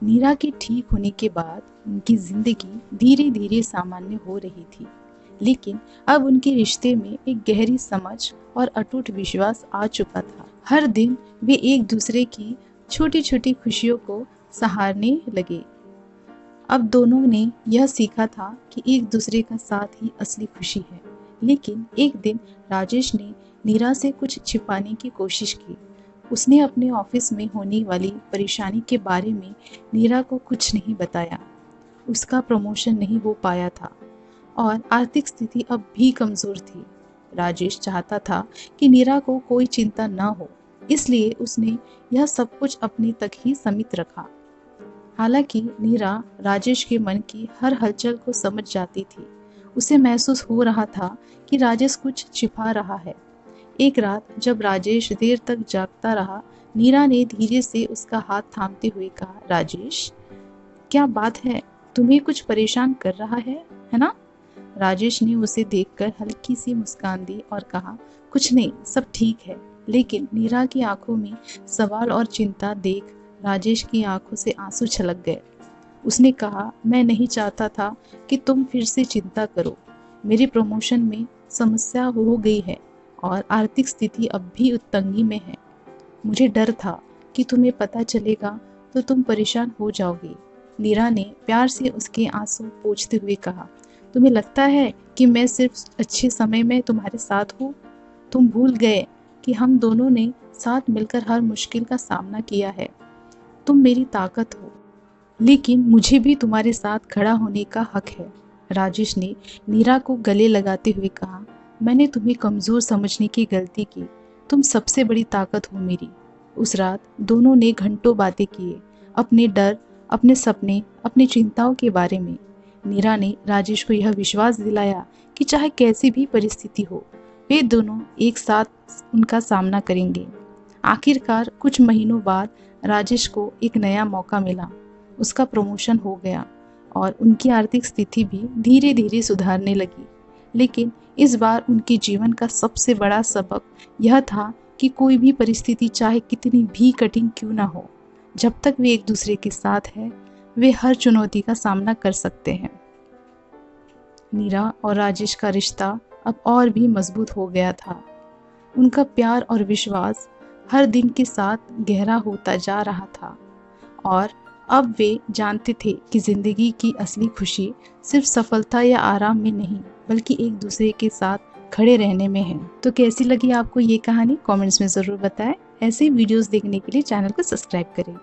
नीरा के ठीक होने के बाद उनकी जिंदगी धीरे धीरे सामान्य हो रही थी, लेकिन अब उनके रिश्ते में एक गहरी समझ और अटूट विश्वास आ चुका था। हर दिन वे एक दूसरे की छोटी छोटी खुशियों को सहारने लगे। अब दोनों ने यह सीखा था कि एक दूसरे का साथ ही असली खुशी है। लेकिन एक दिन राजेश ने नीरा से कुछ छिपाने की कोशिश की। उसने अपने ऑफिस में होने वाली परेशानी के बारे में नीरा को कुछ नहीं बताया। उसका प्रमोशन नहीं हो पाया था और आर्थिक स्थिति अब भी कमजोर थी। राजेश चाहता था कि नीरा को कोई चिंता न हो, इसलिए उसने यह सब कुछ अपने तक ही सीमित रखा। हालांकि नीरा राजेश के मन की हर हलचल को समझ जाती थी। उसे महसूस हो रहा था कि राजेश कुछ छिपा रहा है। एक रात जब राजेश देर तक जागता रहा, नीरा ने धीरे से उसका हाथ थामते हुए कहा, राजेश, क्या बात है? तुम्हें कुछ परेशान कर रहा है ना? राजेश ने उसे देखकर हल्की सी मुस्कान दी और कहा, कुछ नहीं, सब ठीक है। लेकिन नीरा की आंखों में सवाल और चिंता देख राजेश की आंखों से आंसू छलक गए। उसने कहा, मैं नहीं चाहता था कि तुम फिर से चिंता करो। मेरे प्रमोशन में समस्या हो गई है और आर्थिक स्थिति अब भी तंगी में है। मुझे डर था कि तुम्हें पता चलेगा तो तुम परेशान हो जाओगी। नीरा ने प्यार से उसके आंसू पोंछते हुए कहा, तुम्हें लगता है कि मैं सिर्फ अच्छे समय में तुम्हारे साथ हूँ? तुम भूल गए कि हम दोनों ने साथ मिलकर हर मुश्किल का सामना किया है। तुम मेरी ताकत हो, लेकिन मुझे भी तुम्हारे साथ खड़ा होने का हक है। राजेश ने नीरा को गले लगाते हुए कहा, मैंने तुम्हें कमज़ोर समझने की गलती की। तुम सबसे बड़ी ताकत हो मेरी। उस रात दोनों ने घंटों बातें किए, अपने डर, अपने सपने, अपनी चिंताओं के बारे में। नीरा ने राजेश को यह विश्वास दिलाया कि चाहे कैसी भी परिस्थिति हो, वे दोनों एक साथ उनका सामना करेंगे। आखिरकार कुछ महीनों बाद राजेश को एक नया मौका मिला। उसका प्रमोशन हो गया और उनकी आर्थिक स्थिति भी धीरे धीरे सुधारने लगी। लेकिन इस बार उनके जीवन का सबसे बड़ा सबक यह था कि कोई भी परिस्थिति चाहे कितनी भी कठिन क्यों ना हो, जब तक वे एक दूसरे के साथ हैं, वे हर चुनौती का सामना कर सकते हैं। नीरा और राजेश का रिश्ता अब और भी मजबूत हो गया था। उनका प्यार और विश्वास हर दिन के साथ गहरा होता जा रहा था और अब वे जानते थे कि जिंदगी की असली खुशी सिर्फ सफलता या आराम में नहीं, बल्कि एक दूसरे के साथ खड़े रहने में है। तो कैसी लगी आपको ये कहानी? कमेंट्स में ज़रूर बताएं। ऐसे वीडियोस देखने के लिए चैनल को सब्सक्राइब करें।